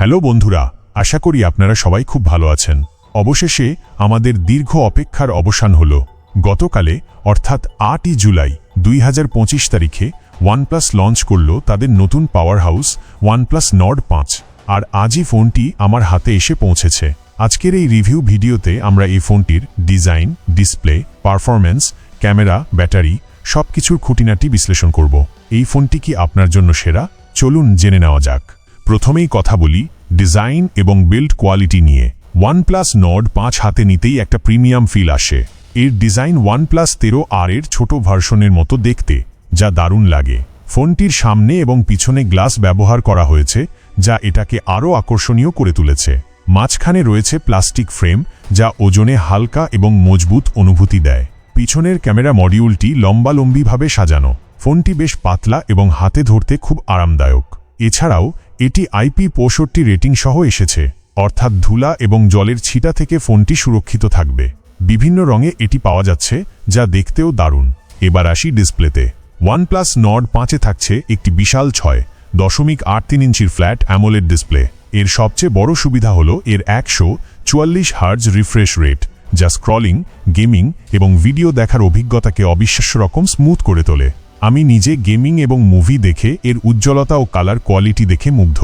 Hello বন্ধুরা, আশা করি আপনারা সবাই খুব ভালো আছেন। অবশেষে আমাদের দীর্ঘ অপেক্ষার অবসান হলো। গতকালে অর্থাৎ 8ই জুলাই 2025 তারিখে ওয়ানপ্লাস লঞ্চ করল তাদের নতুন পাওয়ার হাউস ওয়ানপ্লাস নর্ড 5, আর আজই ফোনটি আমার হাতে এসে পৌঁছেছে। আজকের এই রিভিউ ভিডিওতে আমরা এই ফোনটির design, display, performance, camera, battery সবকিছুর খুঁটিনাটি বিশ্লেষণ করব। এই ফোনটি কি আপনার জন্য সেরা? চলুন জেনে নেওয়া যাক। প্রথমেই কথা বলি ডিজাইন এবং বিল্ড কোয়ালিটি নিয়ে। ওয়ানপ্লাস নর্ড 5 হাতে নিতেই একটা প্রিমিয়াম ফিল আসে। এর ডিজাইন ওয়ানপ্লাস 13R এর ছোট ভার্সনের মতো দেখতে, যা দারুণ লাগে। ফোনটির সামনে এবং পিছনে গ্লাস ব্যবহার করা হয়েছে, যা এটাকে আরও আকর্ষণীয় করে তুলেছে। মাঝখানে রয়েছে প্লাস্টিক ফ্রেম, যা ওজনে হালকা এবং মজবুত অনুভূতি দেয়। পিছনের ক্যামেরা মডিউলটি লম্বালম্বিভাবে সাজানো। ফোনটি বেশ পাতলা এবং হাতে ধরতে খুব আরামদায়ক। এছাড়াও এটি IP65 রেটিং সহ এসেছে, অর্থাৎ ধুলা এবং জলের ছিটা থেকে ফোনটি সুরক্ষিত থাকবে। বিভিন্ন রঙে এটি পাওয়া যাচ্ছে, যা দেখতেও দারুণ। এবার আসি ডিসপ্লেতে। ওয়ানপ্লাস নর্ড 5-এ থাকছে একটি বিশাল 6.83 ইঞ্চির ফ্ল্যাট অ্যামোলেড ডিসপ্লে। এর সবচেয়ে বড় সুবিধা হল এর 144 হার্জ রিফ্রেশ রেট, যা স্ক্রলিং, গেমিং এবং ভিডিও দেখার অভিজ্ঞতাকে অবিশ্বাস্য রকম স্মুথ করে তোলে। আমি নিজে গেমিং এবং মুভি দেখে এর উজ্জ্বলতা ও কালার কোয়ালিটি দেখে মুগ্ধ।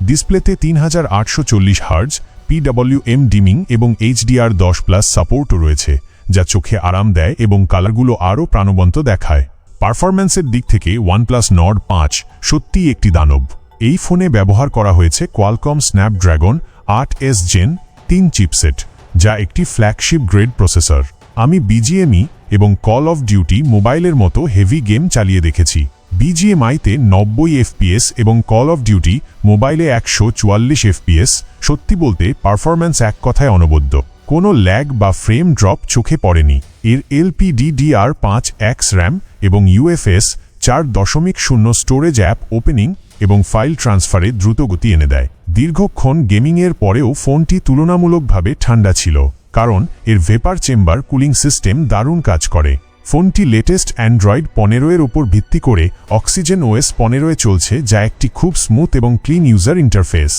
ডিসপ্লেতে 3840 হার্জ PWM ডিমিং এবং HDR10+ সাপোর্টও রয়েছে, যা চোখে আরাম দেয় এবং কালারগুলো আরও প্রাণবন্ত দেখায়। পারফরম্যান্সের দিক থেকে ওয়ানপ্লাস নর্ড 5 সত্যিই একটি দানব। এই ফোনে ব্যবহার করা হয়েছে Qualcomm Snapdragon 8S Gen 3 chipset, যা একটি ফ্ল্যাগশিপ গ্রেড প্রসেসর। আমি BGMI এবং কল অফ ডিউটি মোবাইলের মতো হেভি গেম চালিয়ে দেখেছি। BGMI-তে 90 FPS এবং কল অফ ডিউটি মোবাইলে 144 FPS। সত্যি বলতে পারফরম্যান্স এক কথায় অনবদ্য। কোনো ল্যাগ বা ফ্রেম ড্রপ চোখে পড়েনি। এর LPDDR5X RAM এবং UFS 4.0 স্টোরেজ অ্যাপ ওপেনিং এবং ফাইল ট্রান্সফারে দ্রুত গতি এনে দেয়। দীর্ঘক্ষণ গেমিংয়ের পরেও ফোনটি তুলনামূলকভাবে ঠান্ডা ছিল, কারণ এর ভেপার চেম্বার কুলিং সিস্টেম দারুণ কাজ করে। ফোনটি লেটেস্ট অ্যান্ড্রয়েড 15-এর উপর ভিত্তি করে অক্সিজেন OS 15-এ চলছে, যা একটি খুব স্মুথ এবং clean user interface.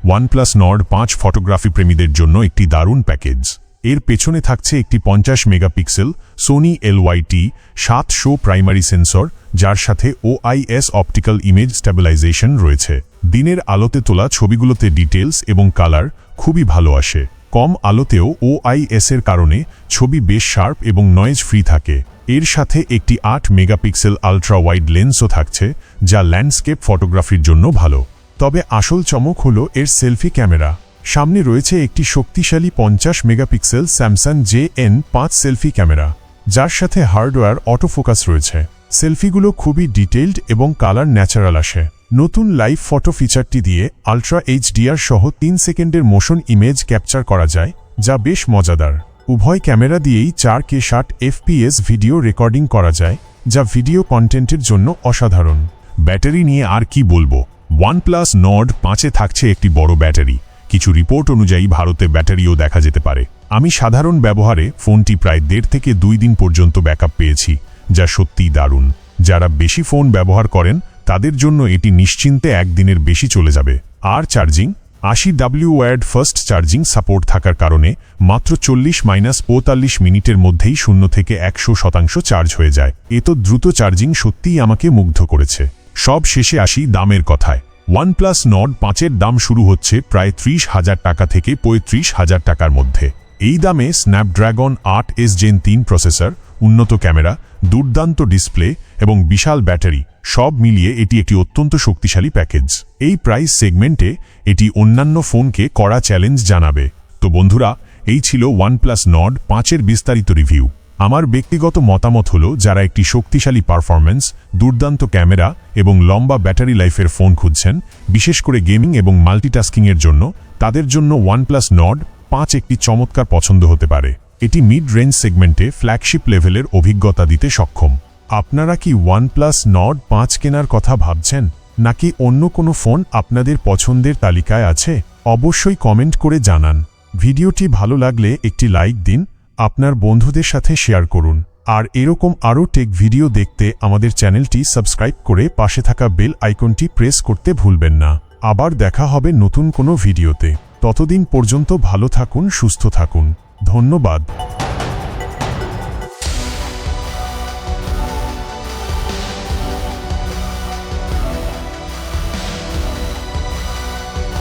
OnePlus Nord 5 photography প্রেমীদের জন্য একটি দারুণ প্যাকেজ। এর পেছনে থাকছে একটি 50 megapixel Sony LYT-700 primary sensor, যার সাথে OIS অপটিক্যাল ইমেজ স্ট্যাবিলাইজেশন রয়েছে। দিনের আলোতে তোলা ছবিগুলোতে ডিটেলস এবং কালার খুবই ভালো আসে। কম আলোতেও OIS-এর কারণে ছবি বেশ শার্প এবং নয়েজ ফ্রি থাকে। এর সাথে একটি 8 মেগাপিক্সেল আলট্রা ওয়াইড লেন্সও থাকছে, যা ল্যান্ডস্কেপ ফটোগ্রাফির জন্য ভালো। তবে আসল চমক হলো এর সেলফি ক্যামেরা। সামনে রয়েছে একটি শক্তিশালী 50 megapixel Samsung JN5 selfie camera, যার সাথে হার্ডওয়্যার অটোফোকাস রয়েছে। সেলফিগুলো খুবই ডিটেইলড এবং কালার ন্যাচারাল আসে। নতুন লাইভ ফটো ফিচারটি দিয়ে আলট্রা HDR সহ 3 সেকেন্ডের মোশন ইমেজ ক্যাপচার করা যায়, যা বেশ মজাদার। উভয় ক্যামেরা দিয়েই 4K 60 FPS ভিডিও রেকর্ডিং করা যায়, যা ভিডিও কন্টেন্টের জন্য অসাধারণ। ব্যাটারি নিয়ে আর কি বলবো। ওয়ানপ্লাস নর্ড 5-এ থাকছে একটি বড় ব্যাটারি। কিছু রিপোর্ট অনুযায়ী ভারতে ব্যাটারিও দেখা যেতে পারে। আমি সাধারণ ব্যবহারে ফোনটি প্রায় 1.5 থেকে 2 দিন পর্যন্ত ব্যাকআপ পেয়েছি, যা সত্যিই দারুণ। যারা বেশি ফোন ব্যবহার করেন তাদের জন্য এটি নিশ্চিন্তে 1 দিনের বেশি চলে যাবে। আর charging 80W wired fast charging support থাকার কারণে মাত্র 40-45 মিনিটের মধ্যেই 0 থেকে 100% চার্জ হয়ে যায়। এত দ্রুত চার্জিং সত্যিই আমাকে মুগ্ধ করেছে। সব শেষে আসি দামের কথায়। ওয়ানপ্লাস নর্ড 5-এর দাম শুরু হচ্ছে প্রায় 30,000 টাকা থেকে 35,000 টাকার মধ্যে। এই দামে স্ন্যাপড্রাগন 8S Gen 3 প্রসেসর, উন্নত ক্যামেরা, দুর্দান্ত ডিসপ্লে এবং বিশাল ব্যাটারি সব মিলিয়ে এটি একটি অত্যন্ত শক্তিশালী প্যাকেজ। এই প্রাইস সেগমেন্টে এটি অন্যান্য ফোনকে কড়া চ্যালেঞ্জ জানাবে। তো বন্ধুরা, এই ছিল ওয়ানপ্লাস নর্ড 5-এর বিস্তারিত রিভিউ। আমার ব্যক্তিগত মতামত হলো, যারা একটি শক্তিশালী পারফরম্যান্স, দুর্দান্ত ক্যামেরা এবং লম্বা ব্যাটারি লাইফের ফোন খুঁজছেন, বিশেষ করে গেমিং এবং মাল্টিটাস্কিংয়ের জন্য, তাদের জন্য ওয়ানপ্লাস নর্ড 5 একটি চমৎকার পছন্দ হতে পারে। এটি মিড রেঞ্জ সেগমেন্টে ফ্ল্যাগশিপ লেভেলের অভিজ্ঞতা দিতে সক্ষম। আপনারা কি ওয়ানপ্লাস নর্ড 5 কেনার কথা ভাবছেন, নাকি অন্য কোনো ফোন আপনাদের পছন্দের তালিকায় আছে? অবশ্যই কমেন্ট করে জানান। ভিডিওটি ভালো লাগলে একটি লাইক দিন, আপনার বন্ধুদের সাথে শেয়ার করুন, আর এরকম আরও টেক ভিডিও দেখতে আমাদের চ্যানেলটি সাবস্ক্রাইব করে পাশে থাকা বেল আইকনটি প্রেস করতে ভুলবেন না। আবার দেখা হবে নতুন কোনো ভিডিওতে। ততদিন পর্যন্ত ভালো থাকুন, সুস্থ থাকুন। ধন্যবাদ।